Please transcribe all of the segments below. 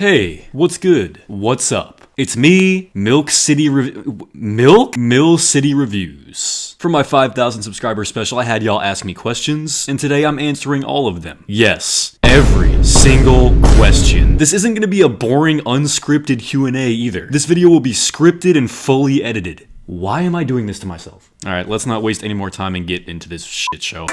Hey, what's good? What's up? It's me, Mill City Reviews. For my 5,000 subscriber special, I had y'all ask me questions, and today I'm answering all of them. Yes, every single question. This isn't gonna be a boring, unscripted Q&A either. This video will be scripted and fully edited. Why am I doing this to myself? Alright, let's not waste any more time and get into this shit show.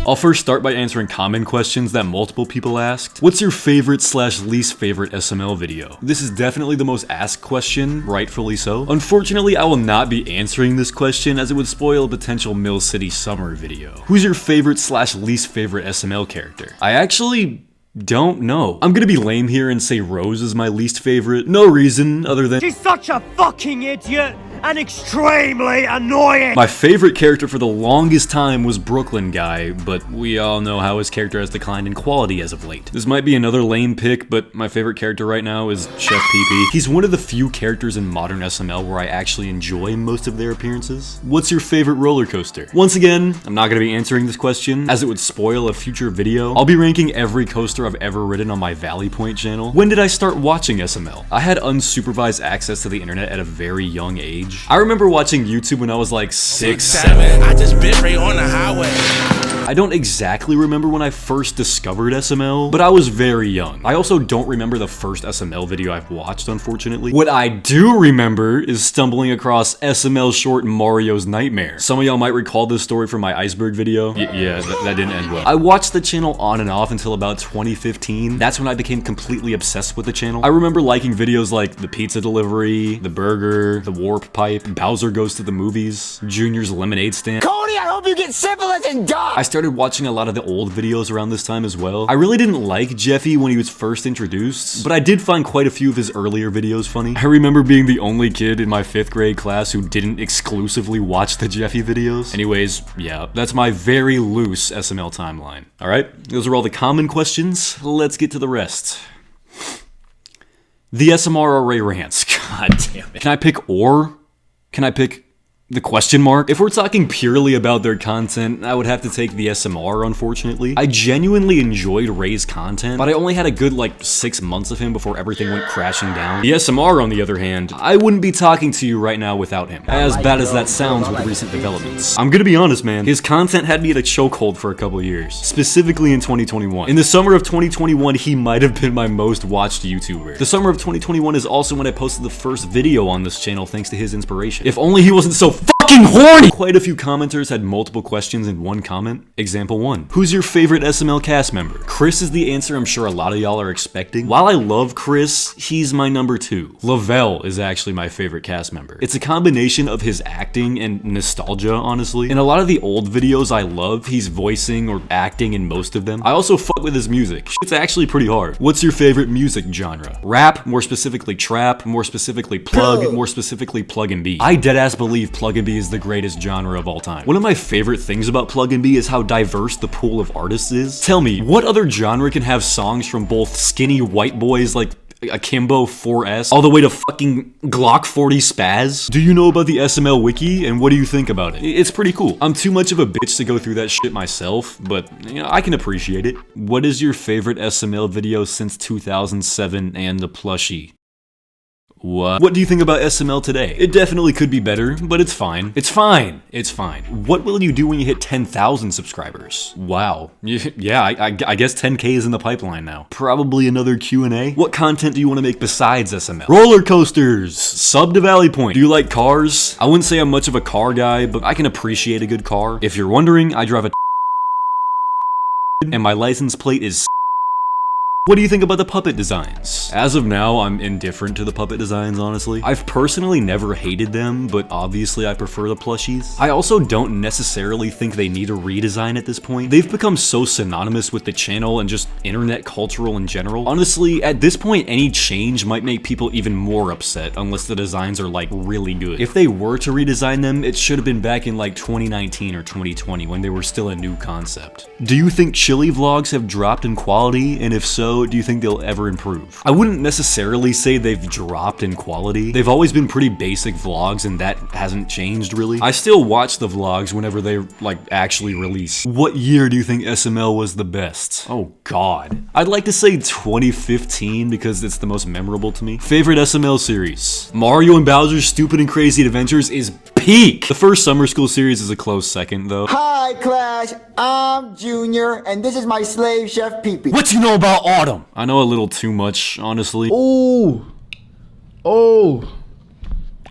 I'll first start by answering common questions that multiple people asked. What's your favorite / least favorite SML video? This is definitely the most asked question, rightfully so. Unfortunately, I will not be answering this question as it would spoil a potential Mill City summr video. Who's your favorite / least favorite SML character? I actually don't know. I'm gonna be lame here and say Rose is my least favorite. No reason other than she's such a fucking idiot and extremely annoying. My favorite character for the longest time was Brooklyn Guy, but we all know how his character has declined in quality as of late. This might be another lame pick, but my favorite character right now is Chef PP. He's one of the few characters in modern SML where I actually enjoy most of their appearances. What's your favorite roller coaster? Once again, I'm not gonna be answering this question as it would spoil a future video. I'll be ranking every coaster I've ever ridden on my valleypoint channel. When did I start watching SML? I had unsupervised access to the internet at a very young age. I remember watching YouTube when I was like 6, 7. I just bit right on the highway. I don't exactly remember when I first discovered SML, but I was very young. I also don't remember the first SML video I've watched, unfortunately. What I do remember is stumbling across SML short Mario's Nightmare. Some of y'all might recall this story from my iceberg video. Yeah, that didn't end well. I watched the channel on and off until about 2015. That's when I became completely obsessed with the channel. I remember liking videos like the pizza delivery, the burger, the warp pipe, Bowser goes to the movies, Junior's lemonade stand. Cody, I hope you get syphilis and die! I started watching a lot of the old videos around this time as well. I really didn't like Jeffy when he was first introduced, but I did find quite a few of his earlier videos funny. I remember being the only kid in my 5th grade class who didn't exclusively watch the Jeffy videos. Anyways, yeah, that's my very loose SML timeline. Alright, those are all the common questions. Let's get to the rest. The SMR array rants. God damn it. Can I pick or? Can I pick the question mark? If we're talking purely about their content, I would have to take the SMR, unfortunately. I genuinely enjoyed Ray's content, but I only had a good, 6 months of him before everything went crashing down. The SMR, on the other hand, I wouldn't be talking to you right now without him. As bad as that sounds with recent developments. I'm gonna be honest, man. His content had me at a chokehold for a couple years, specifically in 2021. In the summer of 2021, he might have been my most watched YouTuber. The summer of 2021 is also when I posted the first video on this channel thanks to his inspiration. If only he wasn't so fucking horny! Quite a few commenters had multiple questions in one comment. Example 1. Who's your favorite SML cast member? Chris is the answer I'm sure a lot of y'all are expecting. While I love Chris, he's my number 2. Lavelle is actually my favorite cast member. It's a combination of his acting and nostalgia, honestly. In a lot of the old videos I love, he's voicing or acting in most of them. I also fuck with his music. It's actually pretty hard. What's your favorite music genre? Rap, more specifically trap, more specifically plug, more specifically plug and B. I deadass believe plug and B is the greatest genre of all time. One of my favorite things about plug and B is how diverse the pool of artists is. Tell me, what other genre can have songs from both skinny white boys like Akimbo 4S all the way to fucking Glock 40 Spaz? Do you know about the SML wiki and what do you think about it? It's pretty cool. I'm too much of a bitch to go through that shit myself, but I can appreciate it. What is your favorite SML video since 2007 and the plushie? What do you think about SML today? It definitely could be better, but it's fine. It's fine. It's fine. What will you do when you hit 10,000 subscribers? Wow. Yeah, I guess 10K is in the pipeline now. Probably another Q&A. What content do you want to make besides SML? Roller coasters. Sub to valleypoint. Do you like cars? I wouldn't say I'm much of a car guy, but I can appreciate a good car. If you're wondering, I drive a and my license plate is. What do you think about the puppet designs? As of now, I'm indifferent to the puppet designs, honestly. I've personally never hated them, but obviously I prefer the plushies. I also don't necessarily think they need a redesign at this point. They've become so synonymous with the channel and just internet cultural in general. Honestly, at this point, any change might make people even more upset unless the designs are really good. If they were to redesign them, it should have been back in 2019 or 2020 when they were still a new concept. Do you think chili vlogs have dropped in quality? And if so, go, do you think they'll ever improve? I wouldn't necessarily say they've dropped in quality. They've always been pretty basic vlogs, and that hasn't changed really. I still watch the vlogs whenever they like actually release. What year do you think SML was the best? Oh god. I'd like to say 2015 because it's the most memorable to me. Favorite SML series? Mario and Bowser's Stupid and Crazy Adventures is peak. The first Summer School series is a close second though. Hi class, I'm Junior, and this is my slave chef Pee-Pee. What you know about Autumn? I know a little too much, honestly. Oh,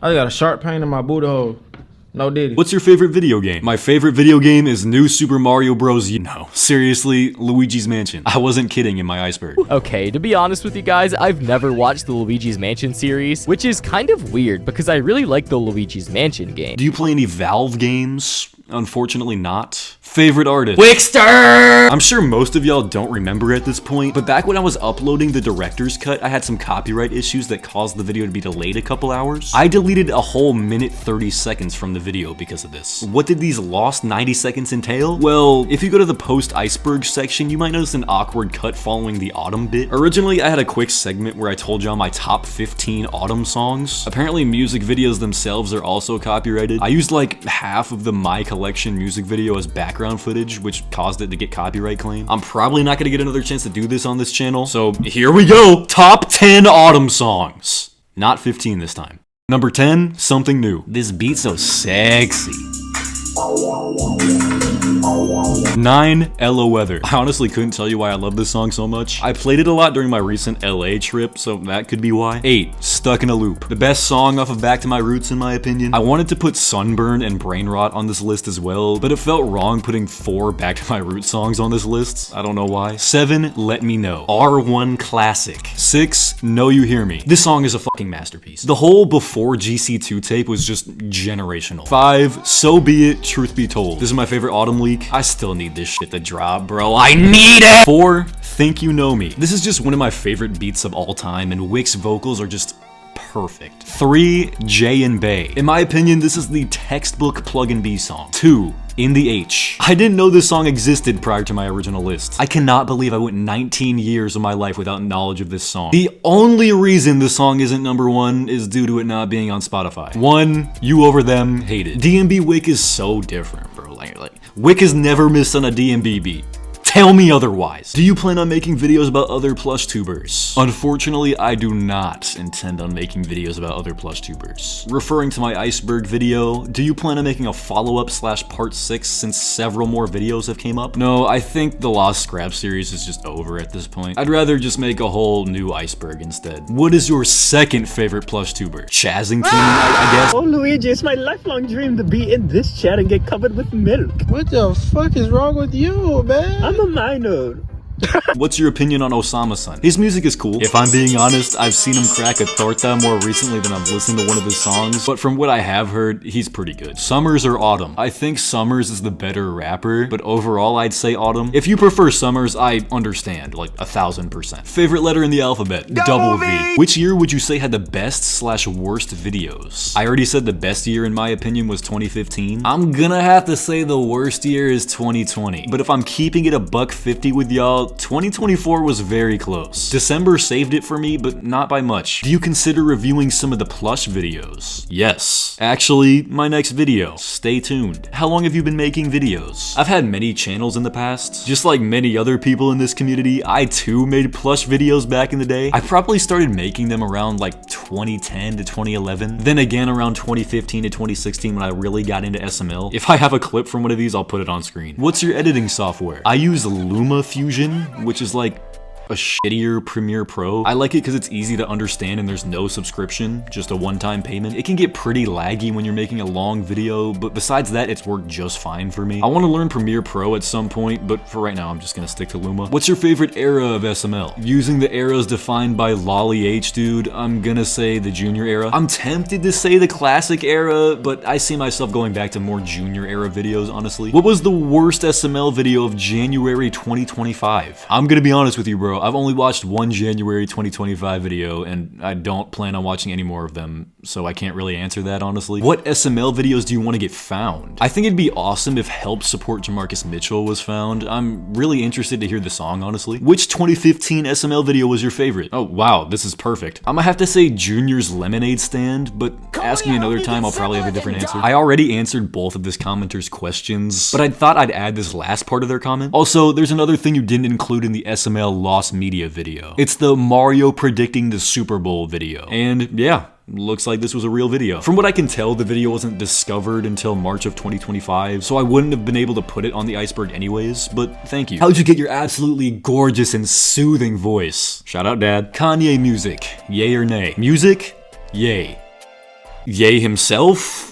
I got a sharp pain in my booty hole. No diddy. What's your favorite video game? My favorite video game is New Super Mario Bros. No, seriously, Luigi's Mansion. I wasn't kidding in my iceberg. Okay, to be honest with you guys, I've never watched the Luigi's Mansion series, which is kind of weird because I really like the Luigi's Mansion game. Do you play any Valve games? Unfortunately not. Favorite artist? Wixter! I'm sure most of y'all don't remember at this point, but back when I was uploading the director's cut, I had some copyright issues that caused the video to be delayed a couple hours. I deleted a whole minute 30 seconds from the video because of this. What did these lost 90 seconds entail? Well, if you go to the post iceberg section, you might notice an awkward cut following the Autumn bit. Originally, I had a quick segment where I told y'all my top 15 Autumn songs. Apparently, music videos themselves are also copyrighted. I used like half of the My Collection music video as background footage, which caused it to get copyright claim. I'm probably not gonna get another chance to do this on this channel, so here we go. Top 10 Autumn songs. Not 15 this time. Number 10, Something New. This beat's so sexy. 9, Ella Weather. I honestly couldn't tell you why I love this song so much. I played it a lot during my recent LA trip, so that could be why. 8, Stuck in a Loop. The best song off of Back to My Roots in my opinion. I wanted to put Sunburn and Brain Rot on this list as well, but it felt wrong putting 4 Back to My Roots songs on this list. I don't know why. 7, Let Me Know. R1 classic. 6, Know You Hear Me. This song is a fucking masterpiece. The whole Before GC2 tape was just generational. 5, So Be It, Truth Be Told. This is my favorite Autumn leak. I still need this shit to drop, bro. I need it! 4, Think You Know Me. This is just one of my favorite beats of all time, and Wick's vocals are just perfect. 3, Jay and Bay. In my opinion, this is the textbook Plug and B song. 2, In the H. I didn't know this song existed prior to my original list. I cannot believe I went 19 years of my life without knowledge of this song. The only reason this song isn't number 1 is due to it not being on Spotify. 1, You Over Them, Hate It. DMB Wick is so different, bro. Like Wick has never missed on a DMB beat. Tell me otherwise. Do you plan on making videos about other plush tubers? Unfortunately, I do not intend on making videos about other plush tubers. Referring to my iceberg video, do you plan on making a follow-up / part 6 since several more videos have came up? No, I think the Lost Scrap series is just over at this point. I'd rather just make a whole new iceberg instead. What is your second favorite plush tuber? Chazington, I guess? Oh, Luigi, it's my lifelong dream to be in this chair and get covered with milk. What the fuck is wrong with you, man? I'm a minor. What's your opinion on Osama-san? His music is cool. If I'm being honest, I've seen him crack a torta more recently than I've listened to one of his songs, but from what I have heard, he's pretty good. Summers or Autumn? I think Summers is the better rapper, but overall I'd say Autumn. If you prefer Summers, I understand, like 1000%. Favorite letter in the alphabet? Double V. Which year would you say had the best / worst videos? I already said the best year in my opinion was 2015. I'm gonna have to say the worst year is 2020, but if I'm keeping it a $150 with y'all, 2024 was very close. December saved it for me, but not by much. Do you consider reviewing some of the plush videos? Yes. Actually, my next video. Stay tuned. How long have you been making videos? I've had many channels in the past. Just like many other people in this community, I too made plush videos back in the day. I probably started making them around like 2010 to 2011. Then again around 2015 to 2016 when I really got into SML. If I have a clip from one of these, I'll put it on screen. What's your editing software? I use LumaFusion, which is like a shittier Premiere Pro. I like it because it's easy to understand and there's no subscription, just a one-time payment. It can get pretty laggy when you're making a long video, but besides that, it's worked just fine for me. I want to learn Premiere Pro at some point, but for right now, I'm just gonna stick to Luma. What's your favorite era of SML? Using the eras defined by Lolly H, dude, I'm gonna say the junior era. I'm tempted to say the classic era, but I see myself going back to more junior era videos, honestly. What was the worst SML video of January 2025? I'm gonna be honest with you, bro. I've only watched one January 2025 video, and I don't plan on watching any more of them, so I can't really answer that, honestly. What SML videos do you want to get found? I think it'd be awesome if Help Support Jamarcus Mitchell was found. I'm really interested to hear the song, honestly. Which 2015 SML video was your favorite? Oh, wow, this is perfect. I'm gonna have to say Junior's Lemonade Stand, but ask me another time, I'll probably have a different answer. I already answered both of this commenter's questions, but I thought I'd add this last part of their comment. Also, there's another thing you didn't include in the SML Lost Media video. It's the Mario predicting the Super Bowl video. And yeah, looks like this was a real video. From what I can tell, the video wasn't discovered until March of 2025, so I wouldn't have been able to put it on the iceberg anyways, but thank you. How'd you get your absolutely gorgeous and soothing voice? Shout out, Dad. Kanye music, yay or nay? Music, yay. Yay himself?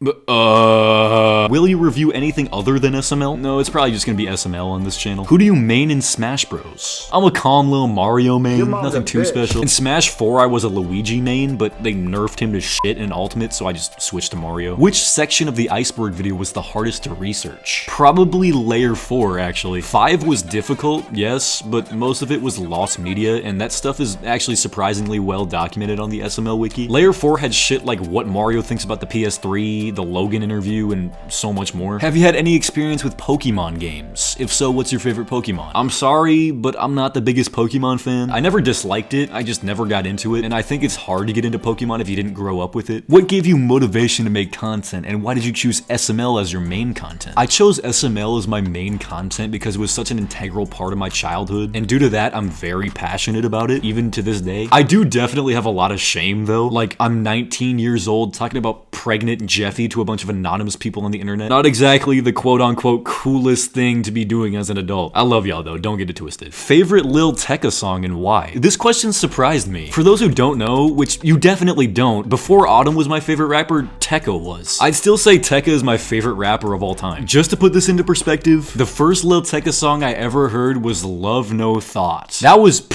Will you review anything other than SML? No, it's probably just gonna be SML on this channel. Who do you main in Smash Bros? I'm a calm little Mario main, nothing too special. In Smash 4, I was a Luigi main, but they nerfed him to shit in Ultimate, so I just switched to Mario. Which section of the iceberg video was the hardest to research? Probably layer 4, actually. 5 was difficult, yes, but most of it was lost media, and that stuff is actually surprisingly well documented on the SML wiki. Layer 4 had shit like what Mario thinks about the PS3, the Logan interview, and so much more. Have you had any experience with Pokemon games? If so, what's your favorite Pokemon? I'm sorry, but I'm not the biggest Pokemon fan. I never disliked it, I just never got into it, and I think it's hard to get into Pokemon if you didn't grow up with it. What gave you motivation to make content, and why did you choose SML as your main content? I chose SML as my main content because it was such an integral part of my childhood, and due to that, I'm very passionate about it, even to this day. I do definitely have a lot of shame, though. Like, I'm 19 years old talking about pregnant Jeffy to a bunch of anonymous people on the internet. Not exactly the quote-unquote coolest thing to be doing as an adult. I love y'all though, don't get it twisted. Favorite Lil Tecca song and why? This question surprised me. For those who don't know, which you definitely don't, before Autumn was my favorite rapper, Tecca was. I'd still say Tecca is my favorite rapper of all time. Just to put this into perspective, the first Lil Tecca song I ever heard was Love No Thoughts. That was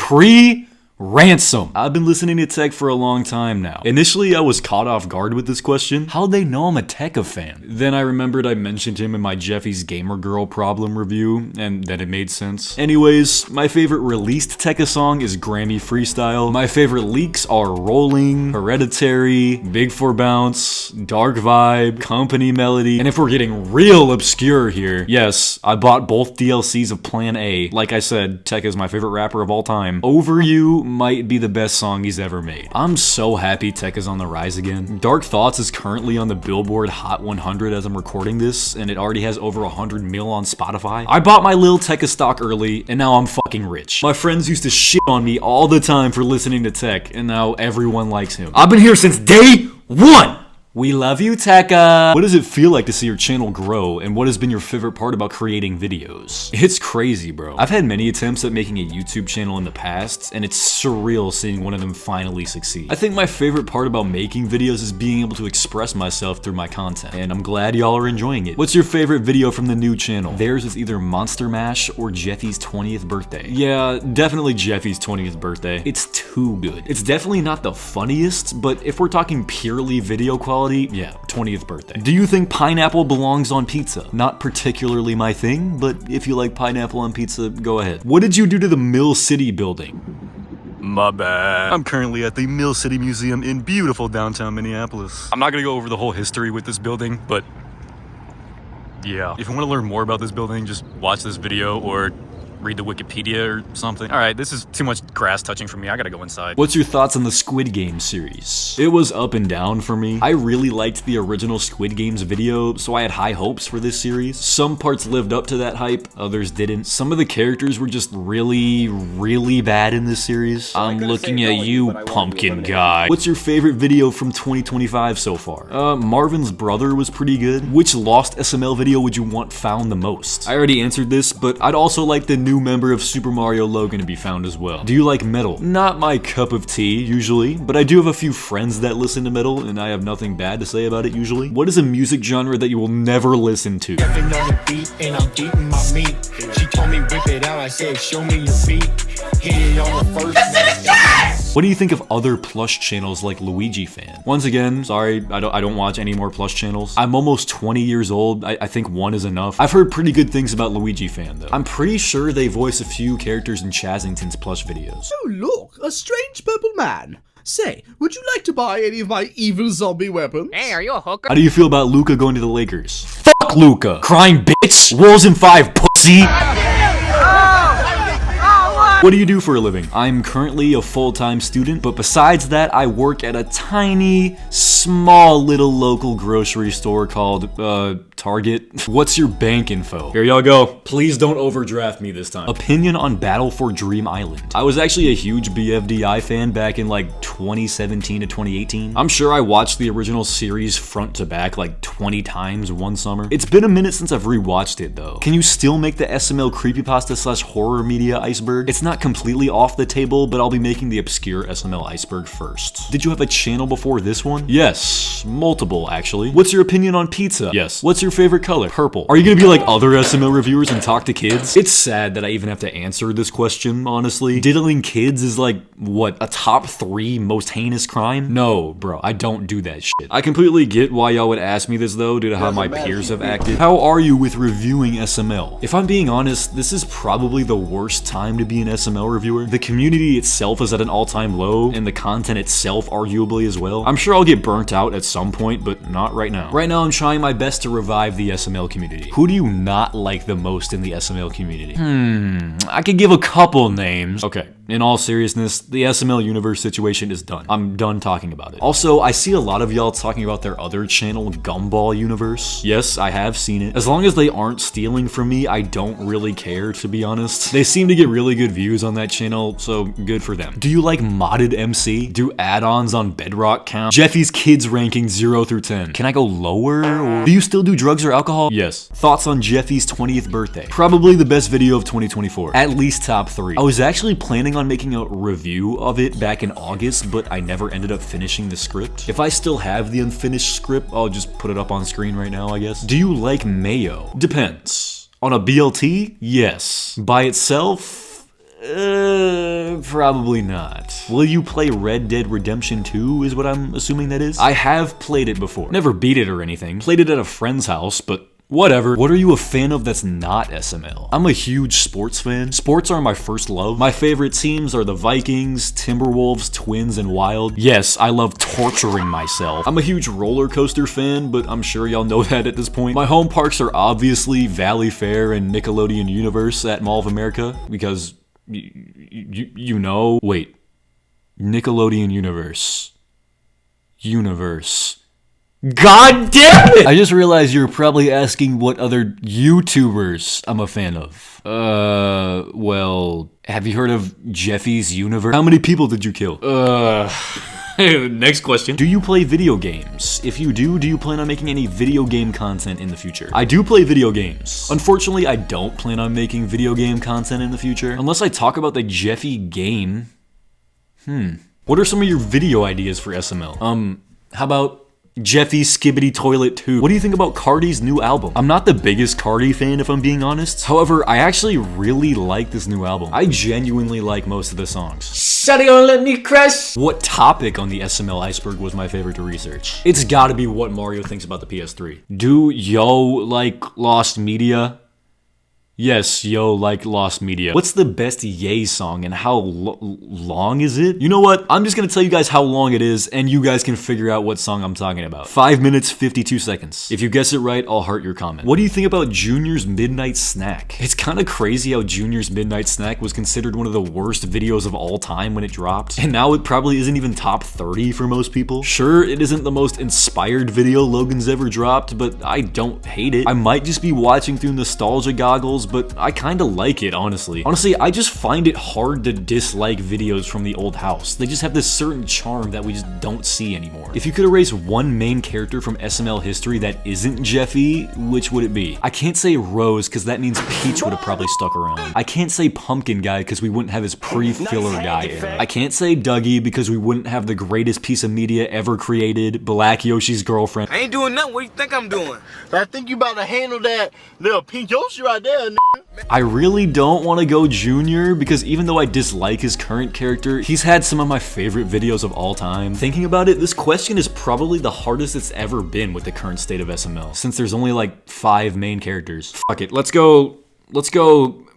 Ransom. I've been listening to Tech for a long time now. Initially, I was caught off guard with this question. How'd they know I'm a Tecca fan? Then I remembered I mentioned him in my Jeffy's Gamer Girl Problem review, and then it made sense. Anyways, my favorite released Tecca song is Grammy Freestyle. My favorite leaks are Rolling, Hereditary, Big 4 Bounce, Dark Vibe, Company Melody, and if we're getting real obscure here, yes, I bought both DLCs of Plan A. Like I said, Tecca is my favorite rapper of all time. Over You might be the best song he's ever made. I'm so happy Tecca's on the rise again. Dark Thoughts is currently on the Billboard Hot 100 as I'm recording this, and it already has over 100 mil on Spotify. I bought my Lil Tecca stock early, and now I'm fucking rich. My friends used to shit on me all the time for listening to Tech, and now everyone likes him. I've been here since day one! We love you, Tecca! What does it feel like to see your channel grow, and what has been your favorite part about creating videos? It's crazy, bro. I've had many attempts at making a YouTube channel in the past, and it's surreal seeing one of them finally succeed. I think my favorite part about making videos is being able to express myself through my content, and I'm glad y'all are enjoying it. What's your favorite video from the new channel? Theirs is either Monster Mash or Jeffy's 20th birthday. Yeah, definitely Jeffy's 20th birthday. It's too good. It's definitely not the funniest, but if we're talking purely video quality, yeah, 20th birthday. Do you think pineapple belongs on pizza? Not particularly my thing, but if you like pineapple on pizza, go ahead. What did you do to the Mill City building? My bad. I'm currently at the Mill City Museum in beautiful downtown Minneapolis. I'm not gonna go over the whole history with this building, but yeah. If you want to learn more about this building, just watch this video or read the Wikipedia or something. Alright, this is too much grass touching for me. I gotta go inside. What's your thoughts on the Squid Game series? It was up and down for me. I really liked the original Squid Games video, so I had high hopes for this series. Some parts lived up to that hype, others didn't. Some of the characters were just really bad in this series. I'm looking at you, pumpkin guy. What's your favorite video from 2025 so far? Marvin's brother was pretty good. Which Lost SML video would you want found the most? I already answered this, but I'd also like the new member of Super Mario Logan to be found as well. Do you like metal? Not my cup of tea, usually, but I do have a few friends that listen to metal, and I have nothing bad to say about it usually. What is a music genre that you will never listen to? She told me whip it out, I said show me your feet. Hit it on the first. What do you think of other plush channels like Luigi Fan? Once again, sorry, I don't watch any more plush channels. I'm almost 20 years old. I think one is enough. I've heard pretty good things about Luigi Fan though. I'm pretty sure they voice a few characters in Chazington's plush videos. Oh look, a strange purple man. Say, would you like to buy any of my evil zombie weapons? Hey, are you a hooker? How do you feel about Luca going to the Lakers? Fuck Luca! Crying bitch! Wolves in 5, pussy! What do you do for a living? I'm currently a full-time student, but besides that, I work at a tiny, small little local grocery store called, Target. What's your bank info? Here y'all go. Please don't overdraft me this time. Opinion on Battle for Dream Island. I was actually a huge BFDI fan back in like 2017 to 2018. I'm sure I watched the original series front to back like 20 times one summer. It's been a minute since I've rewatched it though. Can you still make the SML creepypasta / horror media iceberg? It's not completely off the table, but I'll be making the obscure SML iceberg first. Did you have a channel before this one? Yes, multiple actually. What's your opinion on pizza? Yes. What's your favorite color? Purple. Are you gonna be like other SML reviewers and talk to kids? It's sad that I even have to answer this question, honestly. Diddling kids is like, what, a top 3 most heinous crime? No, bro, I don't do that shit. I completely get why y'all would ask me this though, due to how my peers have acted. How are you with reviewing SML? If I'm being honest, this is probably the worst time to be an SML reviewer. The community itself is at an all-time low, and the content itself arguably as well. I'm sure I'll get burnt out at some point, but not right now. Right now, I'm trying my best to revive the SML community. Who do you not like the most in the SML community? I could give a couple names. Okay, in all seriousness, the SML universe situation is done. I'm done talking about it. Also, I see a lot of y'all talking about their other channel, Gumball Universe. Yes, I have seen it. As long as they aren't stealing from me, I don't really care, to be honest. They seem to get really good views on that channel, so good for them. Do you like modded MC? Do add-ons on Bedrock count? Jeffy's Kids ranking 0 through 10. Can I go lower? Or do you still do drugs or alcohol? Yes. Thoughts on Jeffy's 20th birthday? Probably the best video of 2024. At least top 3. I was actually planning on making a review of it back in August, but I never ended up finishing the script. If I still have the unfinished script, I'll just put it up on screen right now, I guess. Do you like mayo? Depends. On a BLT? Yes. By itself? Probably not. Will you play Red Dead Redemption 2 is what I'm assuming that is? I have played it before. Never beat it or anything. Played it at a friend's house, but whatever. What are you a fan of that's not SML? I'm a huge sports fan. Sports are my first love. My favorite teams are the Vikings, Timberwolves, Twins, and Wild. Yes, I love torturing myself. I'm a huge roller coaster fan, but I'm sure y'all know that at this point. My home parks are obviously Valley Fair and Nickelodeon Universe at Mall of America, because you know, wait, Nickelodeon Universe. God damn it! I just realized you're probably asking what other YouTubers I'm a fan of. Well, have you heard of Jeffy's Universe? How many people did you kill? Next question. Do you play video games? If you do you plan on making any video game content in the future? I do play video games. Unfortunately, I don't plan on making video game content in the future, unless I talk about the Jeffy game. What are some of your video ideas for SML? How about Jeffy Skibbity Toilet 2. What do you think about Cardi's new album? I'm not the biggest Cardi fan if I'm being honest. However, I actually really like this new album. I genuinely like most of the songs. Shawty gonna let me crash. What topic on the SML iceberg was my favorite to research? It's gotta be what Mario thinks about the PS3. Do yo like Lost Media? Yes, yo, like Lost Media. What's the best Ye song and how long is it? You know what? I'm just gonna tell you guys how long it is and you guys can figure out what song I'm talking about. 5 minutes, 52 seconds. If you guess it right, I'll heart your comment. What do you think about Junior's Midnight Snack? It's kind of crazy how Junior's Midnight Snack was considered one of the worst videos of all time when it dropped. And now it probably isn't even top 30 for most people. Sure, it isn't the most inspired video Logan's ever dropped, but I don't hate it. I might just be watching through nostalgia goggles, but I kinda like it, honestly. Honestly, I just find it hard to dislike videos from the old house. They just have this certain charm that we just don't see anymore. If you could erase one main character from SML history that isn't Jeffy, which would it be? I can't say Rose, because that means Peach would have probably stuck around. I can't say Pumpkin Guy, because we wouldn't have his pre-filler guy era. I can't say Dougie, because we wouldn't have the greatest piece of media ever created, Black Yoshi's girlfriend. I ain't doing nothing. What you think I'm doing? I think you about to handle that little pink Yoshi right there. I really don't want to go Junior because even though I dislike his current character, he's had some of my favorite videos of all time. Thinking about it, this question is probably the hardest it's ever been with the current state of SML, since there's only like 5 main characters. Fuck it, let's go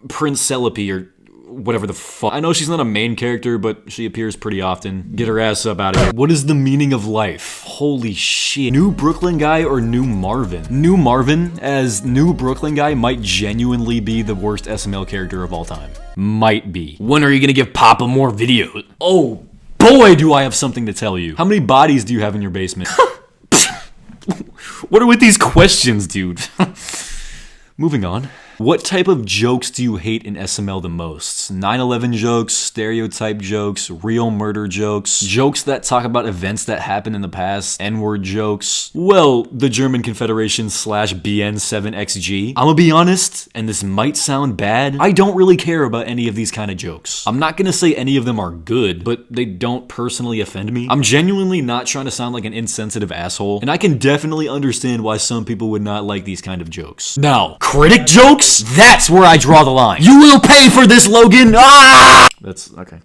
Prince Celebi or whatever the fuck. I know she's not a main character, but she appears pretty often. Get her ass up out of here. What is the meaning of life? Holy shit. New Brooklyn guy or New Marvin? New Marvin as New Brooklyn guy might genuinely be the worst SML character of all time. Might be. When are you gonna give Papa more videos? Oh boy, do I have something to tell you. How many bodies do you have in your basement? What are with these questions, dude? Moving on. What type of jokes do you hate in SML the most? 9/11 jokes, stereotype jokes, real murder jokes, jokes that talk about events that happened in the past, N-word jokes. Well, the German Confederation / BN7XG. I'ma be honest, and this might sound bad, I don't really care about any of these kind of jokes. I'm not gonna say any of them are good, but they don't personally offend me. I'm genuinely not trying to sound like an insensitive asshole, and I can definitely understand why some people would not like these kind of jokes. Now, critic jokes? That's where I draw the line. You will pay for this, Logan! Ah! That's, okay.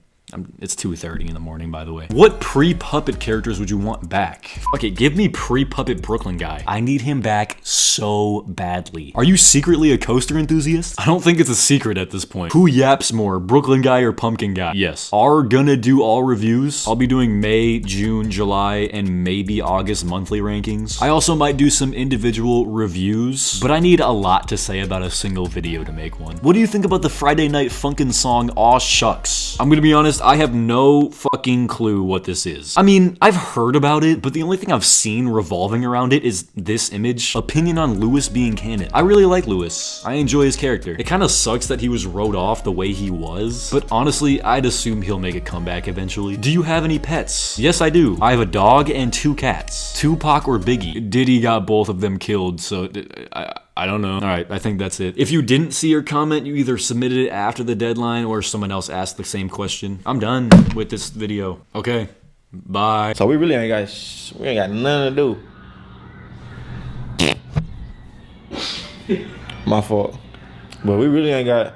It's 2:30 in the morning, by the way. What pre-Puppet characters would you want back? Okay, give me pre-Puppet Brooklyn guy. I need him back so badly. Are you secretly a coaster enthusiast? I don't think it's a secret at this point. Who yaps more, Brooklyn guy or Pumpkin guy? Yes. Are gonna do all reviews. I'll be doing May, June, July, and maybe August monthly rankings. I also might do some individual reviews, but I need a lot to say about a single video to make one. What do you think about the Friday Night Funkin' song, Aw Shucks? I'm gonna be honest, I have no fucking clue what this is. I mean, I've heard about it, but the only thing I've seen revolving around it is this image. Opinion on Lewis being canon. I really like Lewis. I enjoy his character. It kind of sucks that he was wrote off the way he was, but honestly, I'd assume he'll make a comeback eventually. Do you have any pets? Yes, I do. I have a dog and 2 cats. Tupac or Biggie? Diddy got both of them killed, so I don't know. All right, I think that's it. If you didn't see your comment, you either submitted it after the deadline or someone else asked the same question. I'm done with this video. Okay, bye. So we really ain't got nothing to do. My fault. But we really ain't got